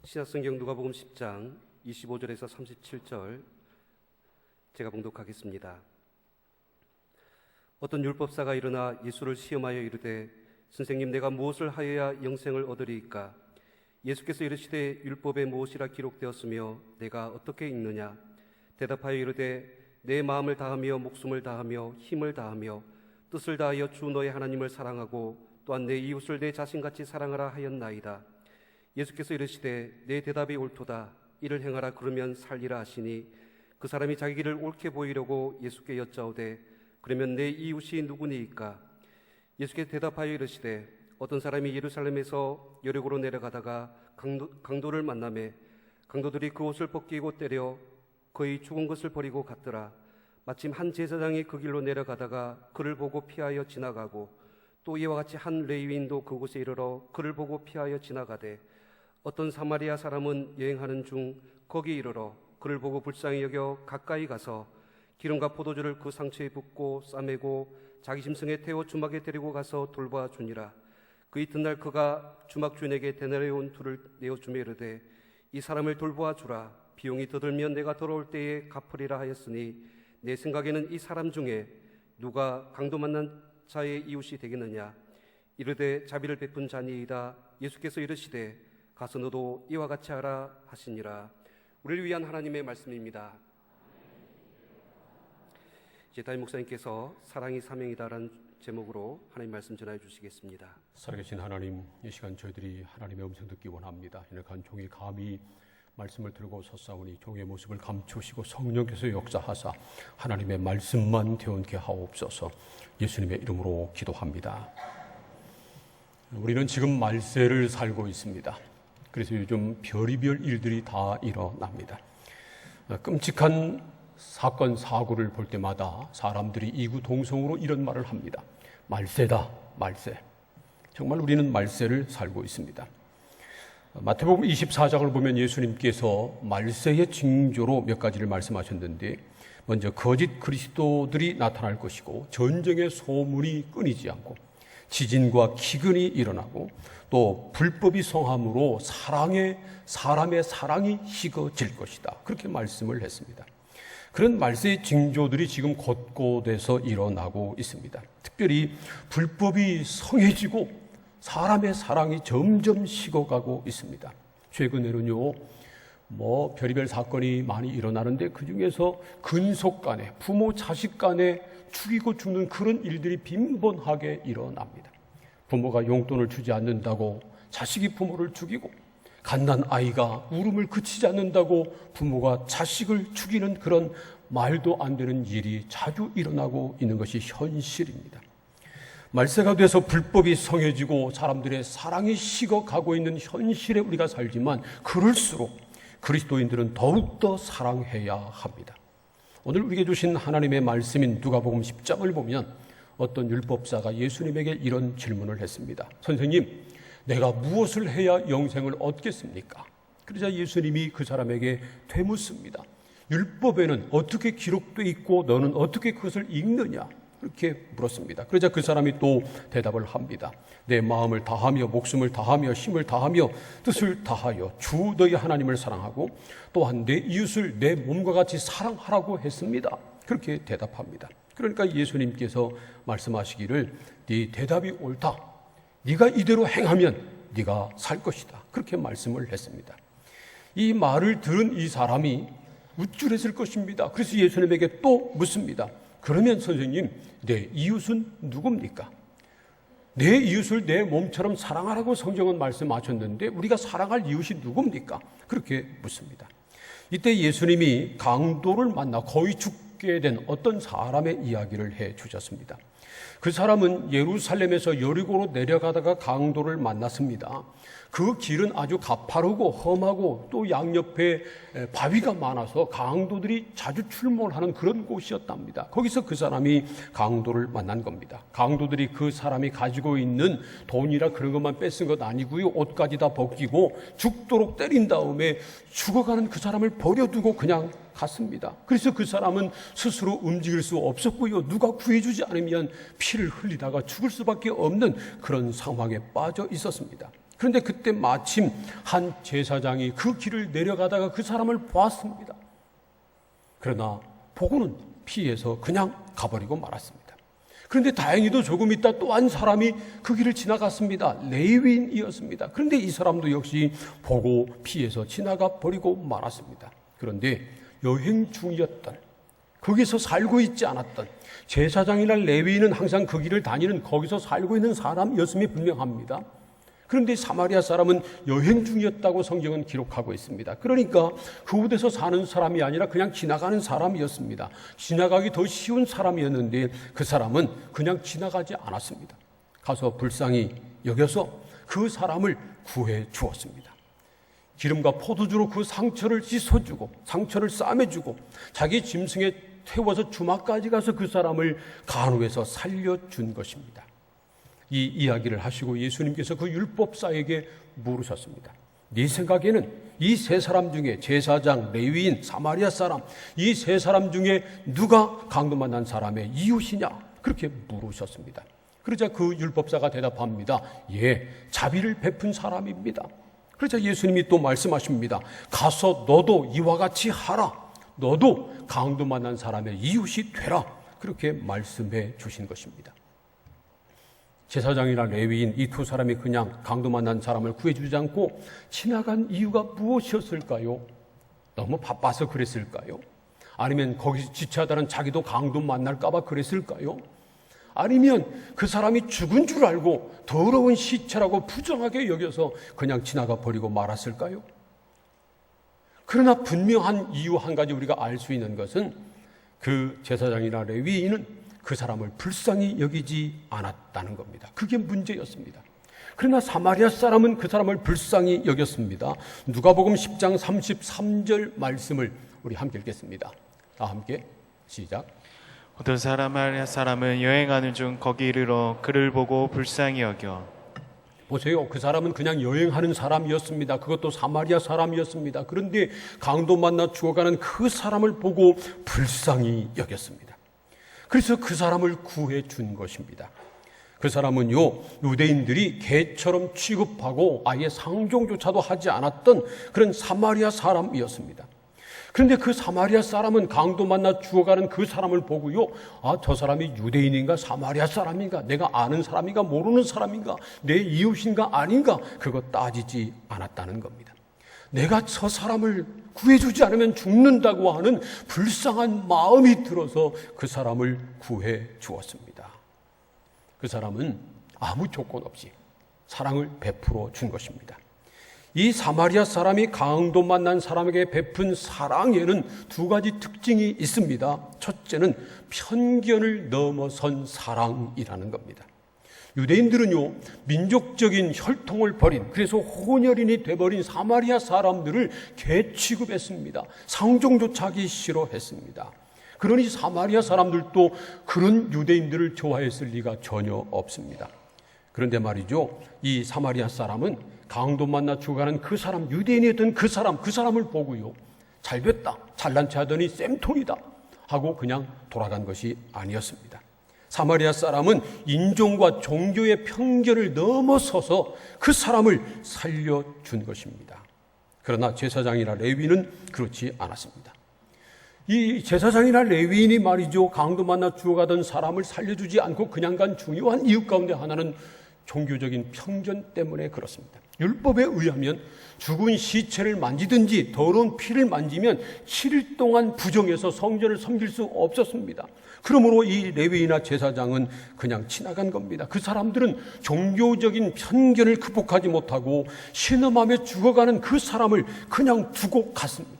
신약성경 누가복음 10장 25절에서 37절 제가 봉독하겠습니다. 어떤 율법사가 일어나 예수를 시험하여 이르되 선생님, 내가 무엇을 하여야 영생을 얻으리이까? 예수께서 이르시되 율법에 무엇이라 기록되었으며 내가 어떻게 읽느냐? 대답하여 이르되 내 마음을 다하며 목숨을 다하며 힘을 다하며 뜻을 다하여 주 너의 하나님을 사랑하고 또한 내 이웃을 내 자신같이 사랑하라 하였나이다. 예수께서 이르시되 내 대답이 옳도다. 이를 행하라. 그러면 살리라 하시니 그 사람이 자기 길을 옳게 보이려고 예수께 여짜오되 그러면 내 이웃이 누구니이까? 예수께서 대답하여 이르시되 어떤 사람이 예루살렘에서 여리고로 내려가다가 강도를 만나매 강도들이 그 옷을 벗기고 때려 그의 죽은 것을 버리고 갔더라. 마침 한 제사장이 그 길로 내려가다가 그를 보고 피하여 지나가고 또 이와 같이 한 레위인도 그곳에 이르러 그를 보고 피하여 지나가되 어떤 사마리아 사람은 여행하는 중 거기 이르러 그를 보고 불쌍히 여겨 가까이 가서 기름과 포도주를 그 상처에 붓고 싸매고 자기 짐승에 태워 주막에 데리고 가서 돌봐 주니라. 그 이튿날 그가 주막 주인에게 데나리온 둘을 내어주며 이르되 이 사람을 돌보아 주라. 비용이 더 들면 내가 돌아올 때에 갚으리라 하였으니 내 생각에는 이 사람 중에 누가 강도 만난 자의 이웃이 되겠느냐? 이르되 자비를 베푼 자니이다. 예수께서 이르시되 가서 너도 이와 같이 하라 하시니라. 우리를 위한 하나님의 말씀입니다. 이제 담임 목사님께서 사랑이 사명이다라는 제목으로 하나님 말씀 전해 주시겠습니다. 살아계신 하나님, 이 시간 저희들이 하나님의 음성 듣기 원합니다. 이렇게 종이 감히 말씀을 들고 섰사오니 종의 모습을 감추시고 성령께서 역사하사 하나님의 말씀만 되어게 하옵소서. 예수님의 이름으로 기도합니다. 우리는 지금 말세를 살고 있습니다. 그래서 요즘 별의별 일들이 다 일어납니다. 끔찍한 사건, 사고를 볼 때마다 사람들이 이구동성으로 이런 말을 합니다. 말세다, 말세. 정말 우리는 말세를 살고 있습니다. 마태복음 24장을 보면 예수님께서 말세의 징조로 몇 가지를 말씀하셨는데, 먼저 거짓 그리스도들이 나타날 것이고 전쟁의 소문이 끊이지 않고 지진과 기근이 일어나고 또 불법이 성함으로 사람의 사랑이 식어질 것이다. 그렇게 말씀을 했습니다. 그런 말세의 징조들이 지금 곳곳에서 일어나고 있습니다. 특별히 불법이 성해지고 사람의 사랑이 점점 식어가고 있습니다. 최근에는요, 별의별 사건이 많이 일어나는데 그 중에서 근속 간에, 부모 자식 간에 죽이고 죽는 그런 일들이 빈번하게 일어납니다. 부모가 용돈을 주지 않는다고 자식이 부모를 죽이고, 갓난 아이가 울음을 그치지 않는다고 부모가 자식을 죽이는 그런 말도 안 되는 일이 자주 일어나고 있는 것이 현실입니다. 말세가 돼서 불법이 성해지고 사람들의 사랑이 식어가고 있는 현실에 우리가 살지만 그럴수록 그리스도인들은 더욱더 사랑해야 합니다. 오늘 우리에게 주신 하나님의 말씀인 누가복음 10장을 보면 어떤 율법사가 예수님에게 이런 질문을 했습니다. 선생님, 내가 무엇을 해야 영생을 얻겠습니까? 그러자 예수님이 그 사람에게 되묻습니다. 율법에는 어떻게 기록되어 있고 너는 어떻게 그것을 읽느냐? 그렇게 물었습니다. 그러자 그 사람이 또 대답을 합니다. 내 마음을 다하며 목숨을 다하며 힘을 다하며 뜻을 다하여 주 너희 하나님을 사랑하고 또한 내 이웃을 내 몸과 같이 사랑하라고 했습니다. 그렇게 대답합니다. 그러니까 예수님께서 말씀하시기를 네 대답이 옳다. 네가 이대로 행하면 네가 살 것이다. 그렇게 말씀을 했습니다. 이 말을 들은 이 사람이 우쭐했을 것입니다. 그래서 예수님에게 또 묻습니다. 그러면 선생님, 내 이웃은 누굽니까? 내 이웃을 내 몸처럼 사랑하라고 성경은 말씀하셨는데 우리가 사랑할 이웃이 누굽니까? 그렇게 묻습니다. 이때 예수님이 강도를 만나 거의 죽게 된 어떤 사람의 이야기를 해 주셨습니다. 그 사람은 예루살렘에서 여리고로 내려가다가 강도를 만났습니다. 그 길은 아주 가파르고 험하고 또 양옆에 바위가 많아서 강도들이 자주 출몰하는 그런 곳이었답니다. 거기서 그 사람이 강도를 만난 겁니다. 강도들이 그 사람이 가지고 있는 돈이라 그런 것만 뺏은 것 아니고요, 옷까지 다 벗기고 죽도록 때린 다음에 죽어가는 그 사람을 버려두고 그냥 갔습니다. 그래서 그 사람은 스스로 움직일 수 없었고요, 누가 구해주지 않으면 피를 흘리다가 죽을 수밖에 없는 그런 상황에 빠져 있었습니다. 그런데 그때 마침 한 제사장이 그 길을 내려가다가 그 사람을 보았습니다. 그러나 보고는 피해서 그냥 가버리고 말았습니다. 그런데 다행히도 조금 있다 또 한 사람이 그 길을 지나갔습니다. 레위인이었습니다. 그런데 이 사람도 역시 보고 피해서 지나가 버리고 말았습니다. 그런데 여행 중이었던, 거기서 살고 있지 않았던 제사장이나 레위인은 항상 그 길을 다니는, 거기서 살고 있는 사람이었음이 분명합니다. 그런데 사마리아 사람은 여행 중이었다고 성경은 기록하고 있습니다. 그러니까 그곳에서 사는 사람이 아니라 그냥 지나가는 사람이었습니다. 지나가기 더 쉬운 사람이었는데 그 사람은 그냥 지나가지 않았습니다. 가서 불쌍히 여겨서 그 사람을 구해 주었습니다. 기름과 포도주로 그 상처를 씻어주고 상처를 싸매주고 자기 짐승에 태워서 주막까지 가서 그 사람을 간호해서 살려준 것입니다. 이 이야기를 하시고 예수님께서 그 율법사에게 물으셨습니다. 네 생각에는 이 세 사람 중에 제사장, 레위인, 사마리아 사람, 이 세 사람 중에 누가 강도 만난 사람의 이웃이냐? 그렇게 물으셨습니다. 그러자 그 율법사가 대답합니다. 예, 자비를 베푼 사람입니다. 그러자 예수님이 또 말씀하십니다. 가서 너도 이와 같이 하라. 너도 강도 만난 사람의 이웃이 되라. 그렇게 말씀해 주신 것입니다. 제사장이나 레위인 이 두 사람이 그냥 강도 만난 사람을 구해주지 않고 지나간 이유가 무엇이었을까요? 너무 바빠서 그랬을까요? 아니면 거기서 지체하다는 자기도 강도 만날까 봐 그랬을까요? 아니면 그 사람이 죽은 줄 알고 더러운 시체라고 부정하게 여겨서 그냥 지나가 버리고 말았을까요? 그러나 분명한 이유 한 가지 우리가 알 수 있는 것은 그 제사장이나 레위인은 그 사람을 불쌍히 여기지 않았다는 겁니다. 그게 문제였습니다. 그러나 사마리아 사람은 그 사람을 불쌍히 여겼습니다. 누가복음 10장 33절 말씀을 우리 함께 읽겠습니다. 다 함께 시작. 어떤 사마리아 사람은 여행하는 중 거기 이르러 그를 보고 불쌍히 여겨. 보세요. 그 사람은 그냥 여행하는 사람이었습니다. 그것도 사마리아 사람이었습니다. 그런데 강도 만나 죽어가는 그 사람을 보고 불쌍히 여겼습니다. 그래서 그 사람을 구해 준 것입니다. 그 사람은요, 유대인들이 개처럼 취급하고 아예 상종조차도 하지 않았던 그런 사마리아 사람이었습니다. 그런데 그 사마리아 사람은 강도 만나 죽어가는 그 사람을 보고요, 아, 저 사람이 유대인인가 사마리아 사람인가, 내가 아는 사람인가 모르는 사람인가, 내 이웃인가 아닌가, 그거 따지지 않았다는 겁니다. 내가 저 사람을 구해주지 않으면 죽는다고 하는 불쌍한 마음이 들어서 그 사람을 구해 주었습니다. 그 사람은 아무 조건 없이 사랑을 베풀어 준 것입니다. 이 사마리아 사람이 강도 만난 사람에게 베푼 사랑에는 두 가지 특징이 있습니다. 첫째는 편견을 넘어선 사랑이라는 겁니다. 유대인들은요, 민족적인 혈통을 버린, 그래서 혼혈인이 돼버린 사마리아 사람들을 개 취급했습니다. 상종조차 하기 싫어했습니다. 그러니 사마리아 사람들도 그런 유대인들을 좋아했을 리가 전혀 없습니다. 그런데 말이죠, 이 사마리아 사람은 강도 만나 죽어가는 그 사람, 유대인이었던 그 사람을 보고요, 잘 됐다, 잘난 체 하더니 쌤통이다 하고 그냥 돌아간 것이 아니었습니다. 사마리아 사람은 인종과 종교의 편견을 넘어서서 그 사람을 살려준 것입니다. 그러나 제사장이나 레위인은 그렇지 않았습니다. 이 제사장이나 레위인이 말이죠, 강도 만나 죽어가던 사람을 살려주지 않고 그냥 간 중요한 이유 가운데 하나는 종교적인 편견 때문에 그렇습니다. 율법에 의하면 죽은 시체를 만지든지 더러운 피를 만지면 7일 동안 부정해서 성전을 섬길 수 없었습니다. 그러므로 이 레위인이나 제사장은 그냥 지나간 겁니다. 그 사람들은 종교적인 편견을 극복하지 못하고 신음하며 죽어가는 그 사람을 그냥 두고 갔습니다.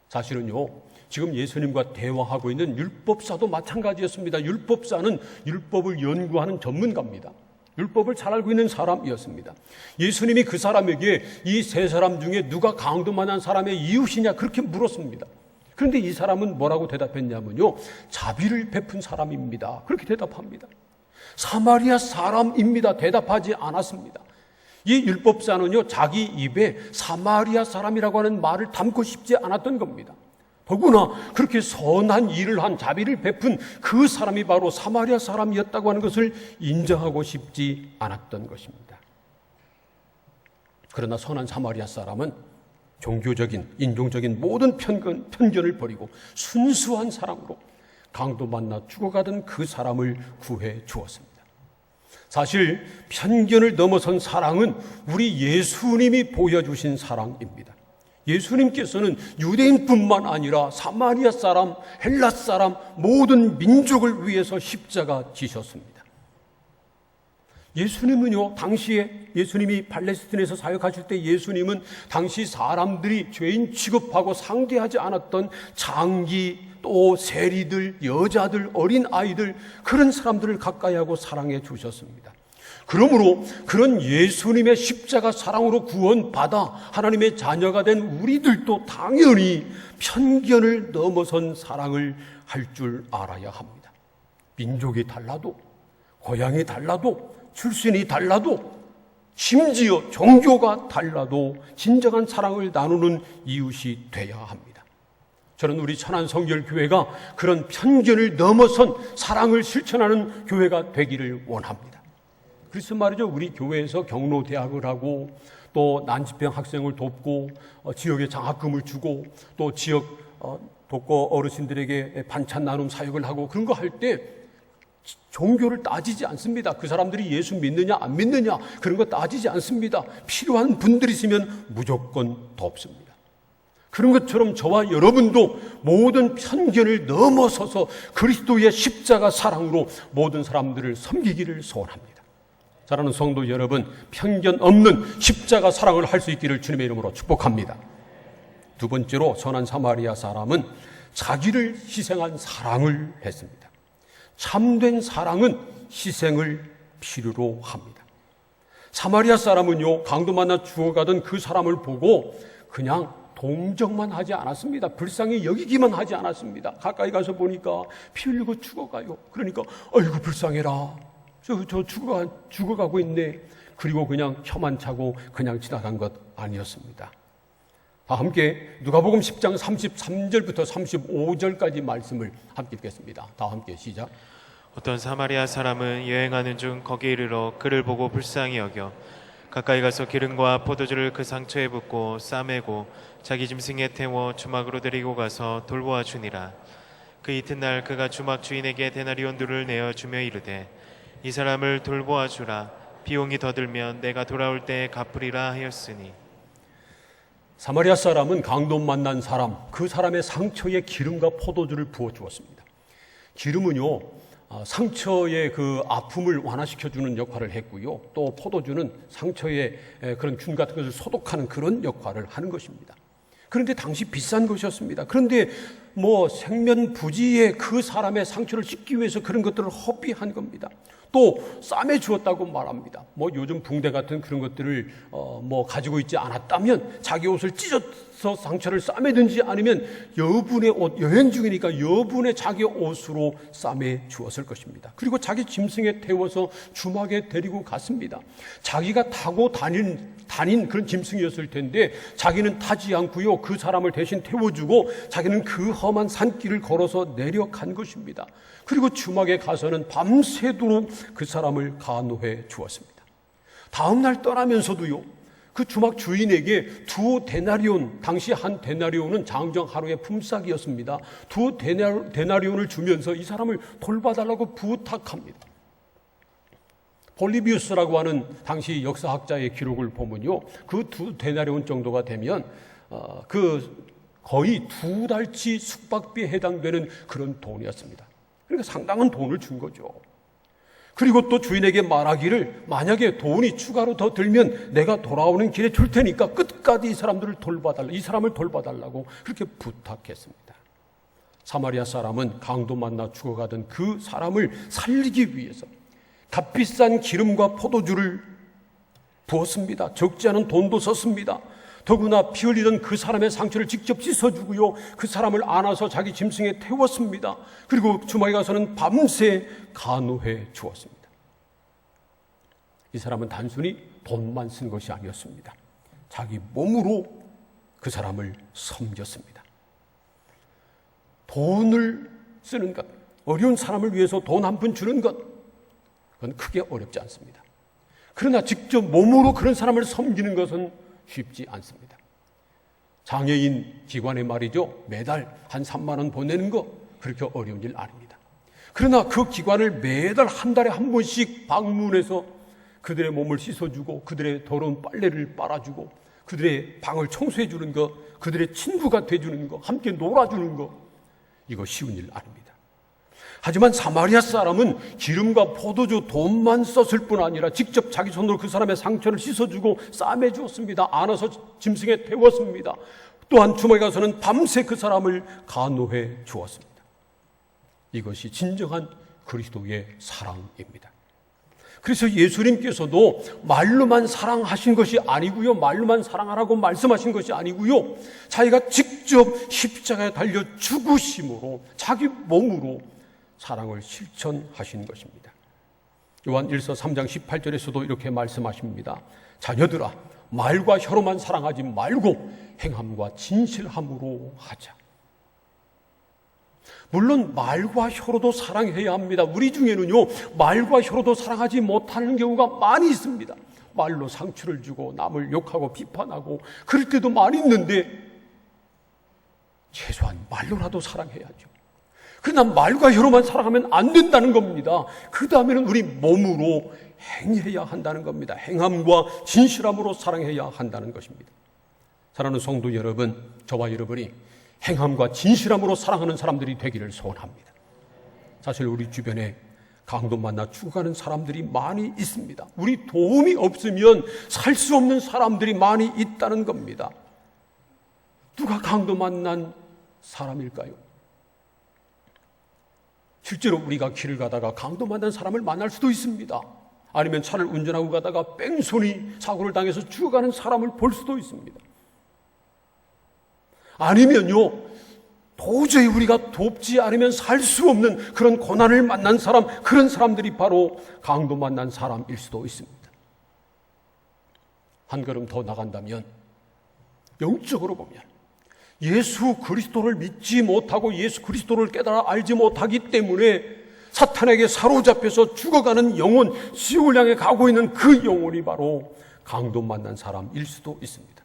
사실은요, 지금 예수님과 대화하고 있는 율법사도 마찬가지였습니다. 율법사는 율법을 연구하는 전문가입니다. 율법을 잘 알고 있는 사람이었습니다. 예수님이 그 사람에게 이 세 사람 중에 누가 강도 만난 사람의 이웃이냐 그렇게 물었습니다. 그런데 이 사람은 뭐라고 대답했냐면요, 자비를 베푼 사람입니다. 그렇게 대답합니다. 사마리아 사람입니다. 대답하지 않았습니다. 이 율법사는요, 자기 입에 사마리아 사람이라고 하는 말을 담고 싶지 않았던 겁니다. 더구나 그렇게 선한 일을 한, 자비를 베푼 그 사람이 바로 사마리아 사람이었다고 하는 것을 인정하고 싶지 않았던 것입니다. 그러나 선한 사마리아 사람은 종교적인, 인종적인 모든 편견을 버리고 순수한 사랑으로 강도 만나 죽어가던 그 사람을 구해 주었습니다. 사실 편견을 넘어선 사랑은 우리 예수님이 보여주신 사랑입니다. 예수님께서는 유대인뿐만 아니라 사마리아 사람, 헬라 사람, 모든 민족을 위해서 십자가 지셨습니다. 예수님은요, 당시에 예수님이 팔레스틴에서 사역하실 때 예수님은 당시 사람들이 죄인 취급하고 상대하지 않았던 장기, 또 세리들, 여자들, 어린 아이들, 그런 사람들을 가까이 하고 사랑해 주셨습니다. 그러므로 그런 예수님의 십자가 사랑으로 구원받아 하나님의 자녀가 된 우리들도 당연히 편견을 넘어선 사랑을 할 줄 알아야 합니다. 민족이 달라도, 고향이 달라도, 출신이 달라도, 심지어 종교가 달라도 진정한 사랑을 나누는 이웃이 돼야 합니다. 저는 우리 천안성결교회가 그런 편견을 넘어선 사랑을 실천하는 교회가 되기를 원합니다. 그래서 말이죠, 우리 교회에서 경로대학을 하고 또 난치병 학생을 돕고 지역에 장학금을 주고 또 지역 독거 어르신들에게 반찬 나눔 사역을 하고 그런 거 할 때 종교를 따지지 않습니다. 그 사람들이 예수 믿느냐 안 믿느냐 그런 거 따지지 않습니다. 필요한 분들이 있으면 무조건 돕습니다. 그런 것처럼 저와 여러분도 모든 편견을 넘어서서 그리스도의 십자가 사랑으로 모든 사람들을 섬기기를 소원합니다. 사랑하는 성도 여러분, 편견 없는 십자가 사랑을 할 수 있기를 주님의 이름으로 축복합니다. 두 번째로 선한 사마리아 사람은 자기를 희생한 사랑을 했습니다. 참된 사랑은 희생을 필요로 합니다. 사마리아 사람은요, 강도 만나 죽어가던 그 사람을 보고 그냥 동정만 하지 않았습니다. 불쌍히 여기기만 하지 않았습니다. 가까이 가서 보니까 피 흘리고 죽어가요. 그러니까 아이고 불쌍해라. 저 죽어가고 있네. 그리고 그냥 혀만 차고 그냥 지나간 것 아니었습니다. 다 함께 누가복음 10장 33절부터 35절까지 말씀을 함께 읽겠습니다. 다 함께 시작. 어떤 사마리아 사람은 여행하는 중 거기에 이르러 그를 보고 불쌍히 여겨 가까이 가서 기름과 포도주를 그 상처에 붓고 싸매고 자기 짐승에 태워 주막으로 데리고 가서 돌보아 주니라. 그 이튿날 그가 주막 주인에게 데나리온 둘을 내어 주며 이르되 이 사람을 돌보아 주라. 비용이 더 들면 내가 돌아올 때에 갚으리라 하였으니. 사마리아 사람은 강도 만난 사람, 그 사람의 상처에 기름과 포도주를 부어 주었습니다. 기름은요, 상처의 그 아픔을 완화시켜주는 역할을 했고요. 또 포도주는 상처에 그런 균 같은 것을 소독하는 그런 역할을 하는 것입니다. 그런데 당시 비싼 것이었습니다. 그런데 생면부지에 그 사람의 상처를 씻기 위해서 그런 것들을 허비한 겁니다. 또 싸매 주었다고 말합니다. 요즘 붕대 같은 그런 것들을 가지고 있지 않았다면 자기 옷을 찢어서 상처를 싸매든지 아니면 여분의 옷, 여행 중이니까 여분의 자기 옷으로 싸매 주었을 것입니다. 그리고 자기 짐승에 태워서 주막에 데리고 갔습니다. 자기가 타고 다닌 그런 짐승이었을 텐데 자기는 타지 않고요, 그 사람을 대신 태워주고 자기는 그 험한 산길을 걸어서 내려간 것입니다. 그리고 주막에 가서는 밤새도록 그 사람을 간호해 주었습니다. 다음 날 떠나면서도요, 그 주막 주인에게 2데나리온, 당시 한 데나리온은 장정 하루의 품삯이었습니다. 2데나리온을 주면서 이 사람을 돌봐달라고 부탁합니다. 볼리비우스라고 하는 당시 역사학자의 기록을 보면요, 그 2데나리온 정도가 되면 거의 2달치 숙박비에 해당되는 그런 돈이었습니다. 그러니까 상당한 돈을 준 거죠. 그리고 또 주인에게 말하기를 만약에 돈이 추가로 더 들면 내가 돌아오는 길에 줄 테니까 끝까지 이 사람을 돌봐달라고 그렇게 부탁했습니다. 사마리아 사람은 강도 만나 죽어가던 그 사람을 살리기 위해서 값비싼 기름과 포도주를 부었습니다. 적지 않은 돈도 썼습니다. 더구나 피 흘리던 그 사람의 상처를 직접 씻어주고요, 그 사람을 안아서 자기 짐승에 태웠습니다. 그리고 주막에 가서는 밤새 간호해 주었습니다. 이 사람은 단순히 돈만 쓴 것이 아니었습니다. 자기 몸으로 그 사람을 섬겼습니다. 돈을 쓰는 것, 어려운 사람을 위해서 돈 한 푼 주는 것, 그건 크게 어렵지 않습니다. 그러나 직접 몸으로 그런 사람을 섬기는 것은 쉽지 않습니다. 장애인 기관에 말이죠, 매달 한 3만 원 보내는 거 그렇게 어려운 일 아닙니다. 그러나 그 기관을 매달 한 달에 한 번씩 방문해서 그들의 몸을 씻어주고 그들의 더러운 빨래를 빨아주고 그들의 방을 청소해주는 거, 그들의 친구가 돼주는 거, 함께 놀아주는 거, 이거 쉬운 일 아닙니다. 하지만 사마리아 사람은 기름과 포도주 돈만 썼을 뿐 아니라 직접 자기 손으로 그 사람의 상처를 씻어주고 싸매 주었습니다. 안아서 짐승에 태웠습니다. 또한 주막에 가서는 밤새 그 사람을 간호해 주었습니다. 이것이 진정한 그리스도의 사랑입니다. 그래서 예수님께서도 말로만 사랑하신 것이 아니고요, 말로만 사랑하라고 말씀하신 것이 아니고요, 자기가 직접 십자가에 달려 죽으심으로 자기 몸으로 사랑을 실천하신 것입니다. 요한 1서 3장 18절에서도 이렇게 말씀하십니다. 자녀들아, 말과 혀로만 사랑하지 말고 행함과 진실함으로 하자. 물론 말과 혀로도 사랑해야 합니다. 우리 중에는요, 말과 혀로도 사랑하지 못하는 경우가 많이 있습니다. 말로 상처를 주고 남을 욕하고 비판하고 그럴 때도 많이 있는데 최소한 말로라도 사랑해야죠. 그러나 말과 혀로만 사랑하면 안 된다는 겁니다. 그 다음에는 우리 몸으로 행해야 한다는 겁니다. 행함과 진실함으로 사랑해야 한다는 것입니다. 사랑하는 성도 여러분, 저와 여러분이 행함과 진실함으로 사랑하는 사람들이 되기를 소원합니다. 사실 우리 주변에 강도 만나 죽어가는 사람들이 많이 있습니다. 우리 도움이 없으면 살 수 없는 사람들이 많이 있다는 겁니다. 누가 강도 만난 사람일까요? 실제로 우리가 길을 가다가 강도 만난 사람을 만날 수도 있습니다. 아니면 차를 운전하고 가다가 뺑소니 사고를 당해서 죽어가는 사람을 볼 수도 있습니다. 아니면요, 도저히 우리가 돕지 않으면 살 수 없는 그런 고난을 만난 사람, 그런 사람들이 바로 강도 만난 사람일 수도 있습니다. 한 걸음 더 나간다면 영적으로 보면 예수 그리스도를 믿지 못하고 예수 그리스도를 깨달아 알지 못하기 때문에 사탄에게 사로잡혀서 죽어가는 영혼, 지옥을 향해 가고 있는 그 영혼이 바로 강도 만난 사람일 수도 있습니다.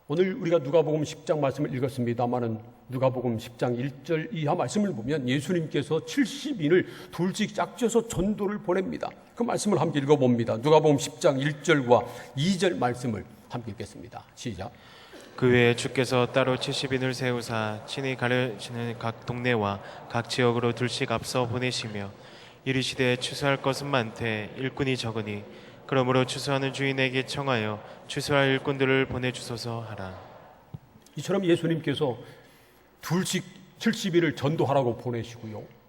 오늘 우리가 누가복음 10장 말씀을 읽었습니다마는 누가복음 10장 1절 이하 말씀을 보면 예수님께서 70인을 둘씩 짝지어서 전도를 보냅니다. 그 말씀을 함께 읽어봅니다. 누가복음 10장 1절과 2절 말씀을 함께 읽겠습니다. 시작. 그 외에 주께서 따로 70인을 세우사 친히 가르치는 각 동네와 각 지역으로 둘씩 앞서 보내시며 이르시되 추수할 것은 많되 일꾼이 적으니 그러므로 추수하는 주인에게 청하여 추수할 일꾼들을 보내주소서 하라. 이처럼 예수님께서 둘씩 70일을 전도하라고 보내시고요.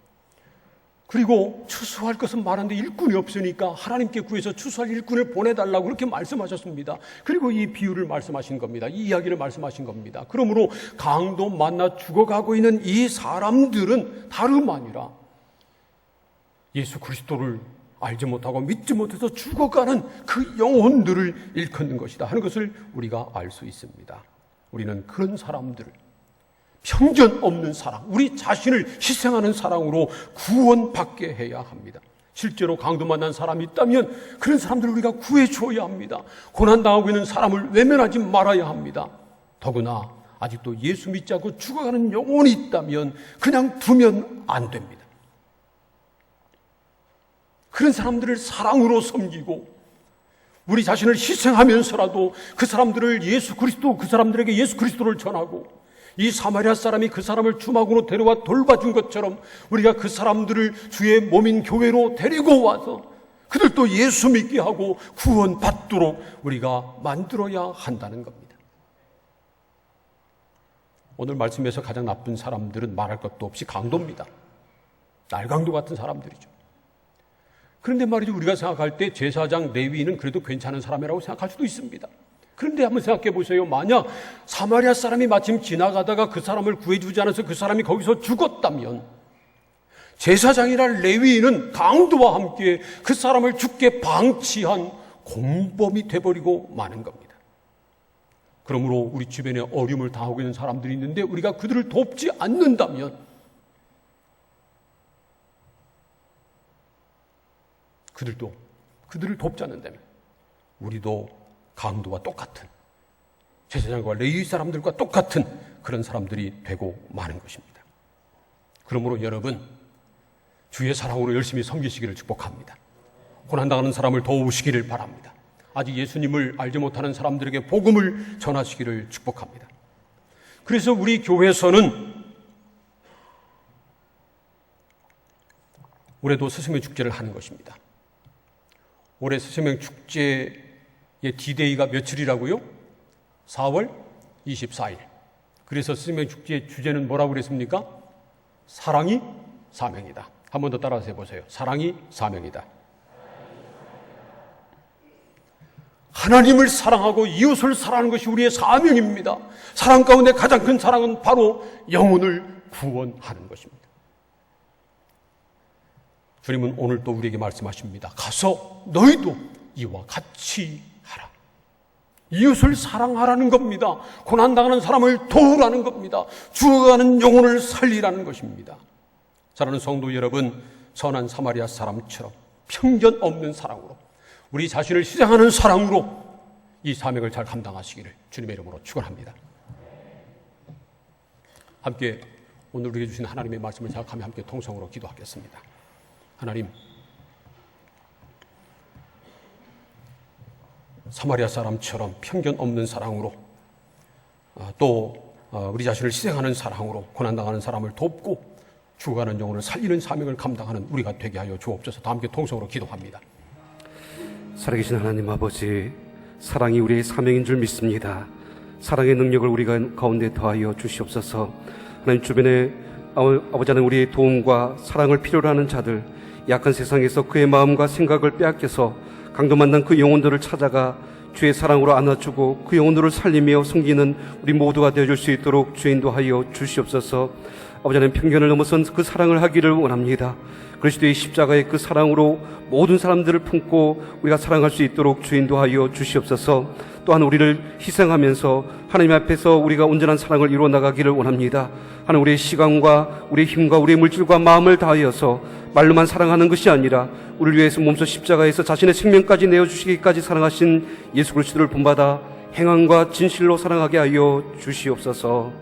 그리고 추수할 것은 많은데 일꾼이 없으니까 하나님께 구해서 추수할 일꾼을 보내달라고 그렇게 말씀하셨습니다. 그리고 이 비유를 말씀하신 겁니다. 이 이야기를 말씀하신 겁니다. 그러므로 강도 만나 죽어가고 있는 이 사람들은 다름 아니라 예수 그리스도를 알지 못하고 믿지 못해서 죽어가는 그 영혼들을 일컫는 것이다 하는 것을 우리가 알 수 있습니다. 우리는 그런 사람들을 편견 없는 사랑, 우리 자신을 희생하는 사랑으로 구원받게 해야 합니다. 실제로 강도 만난 사람이 있다면 그런 사람들을 우리가 구해줘야 합니다. 고난당하고 있는 사람을 외면하지 말아야 합니다. 더구나 아직도 예수 믿지 않고 죽어가는 영혼이 있다면 그냥 두면 안 됩니다. 그런 사람들을 사랑으로 섬기고 우리 자신을 희생하면서라도 그 사람들을 예수 그리스도, 그 사람들에게 예수 그리스도를 전하고 이 사마리아 사람이 그 사람을 주막으로 데려와 돌봐준 것처럼 우리가 그 사람들을 주의 몸인 교회로 데리고 와서 그들도 예수 믿게 하고 구원받도록 우리가 만들어야 한다는 겁니다. 오늘 말씀에서 가장 나쁜 사람들은 말할 것도 없이 강도입니다. 날강도 같은 사람들이죠. 그런데 말이죠, 우리가 생각할 때 제사장 레위인은 그래도 괜찮은 사람이라고 생각할 수도 있습니다. 그런데 한번 생각해 보세요. 만약 사마리아 사람이 마침 지나가다가 그 사람을 구해주지 않아서 그 사람이 거기서 죽었다면 제사장이란 레위인은 강도와 함께 그 사람을 죽게 방치한 공범이 돼버리고 마는 겁니다. 그러므로 우리 주변에 어려움을 당하고 있는 사람들이 있는데 우리가 그들을 돕지 않는다면 그들도 그들을 돕지 않는다면 우리도 강도와 똑같은, 제사장과 레위 사람들과 똑같은 그런 사람들이 되고 마는 것입니다. 그러므로 여러분, 주의 사랑으로 열심히 섬기시기를 축복합니다. 고난당하는 사람을 도우시기를 바랍니다. 아직 예수님을 알지 못하는 사람들에게 복음을 전하시기를 축복합니다. 그래서 우리 교회에서는 올해도 스승의 축제를 하는 것입니다. 올해 스승의 축제의 D-Day가 며칠이라고요? 4월 24일. 그래서 스승의 축제의 주제는 뭐라고 그랬습니까? 사랑이 사명이다. 한 번 더 따라서 해보세요. 사랑이 사명이다. 하나님을 사랑하고 이웃을 사랑하는 것이 우리의 사명입니다. 사랑 가운데 가장 큰 사랑은 바로 영혼을 구원하는 것입니다. 주님은 오늘 또 우리에게 말씀하십니다. 가서 너희도 이와 같이 하라. 이웃을 사랑하라는 겁니다. 고난당하는 사람을 도우라는 겁니다. 죽어가는 영혼을 살리라는 것입니다. 사랑하는 성도 여러분, 선한 사마리아 사람처럼 편견 없는 사랑으로, 우리 자신을 희생하는 사랑으로 이 사명을 잘 감당하시기를 주님의 이름으로 축원합니다. 함께 오늘 우리에게 주신 하나님의 말씀을 생각하며 함께 통성으로 기도하겠습니다. 하나님, 사마리아 사람처럼 편견 없는 사랑으로, 또 우리 자신을 희생하는 사랑으로 고난당하는 사람을 돕고 죽어가는 영혼을 살리는 사명을 감당하는 우리가 되게 하여 주옵소서. 다 함께 통성으로 기도합니다. 살아계신 하나님 아버지, 사랑이 우리의 사명인 줄 믿습니다. 사랑의 능력을 우리가 가운데 더하여 주시옵소서. 하나님, 주변에 아버지 하나님, 우리의 도움과 사랑을 필요로 하는 자들, 약한 세상에서 그의 마음과 생각을 빼앗겨서 강도 만난 그 영혼들을 찾아가 주의 사랑으로 안아주고 그 영혼들을 살리며 섬기는 우리 모두가 되어줄 수 있도록 주 인도하여 주시옵소서. 아버지 하나님, 편견을 넘어선 그 사랑을 하기를 원합니다. 그리스도의 십자가의 그 사랑으로 모든 사람들을 품고 우리가 사랑할 수 있도록 주 인도하여 주시옵소서. 또한 우리를 희생하면서 하나님 앞에서 우리가 온전한 사랑을 이루어 나가기를 원합니다. 하나님, 우리의 시간과 우리의 힘과 우리의 물질과 마음을 다하여서 말로만 사랑하는 것이 아니라 우리를 위해서 몸소 십자가에서 자신의 생명까지 내어주시기까지 사랑하신 예수 그리스도를 본받아 행함과 진실로 사랑하게 하여 주시옵소서.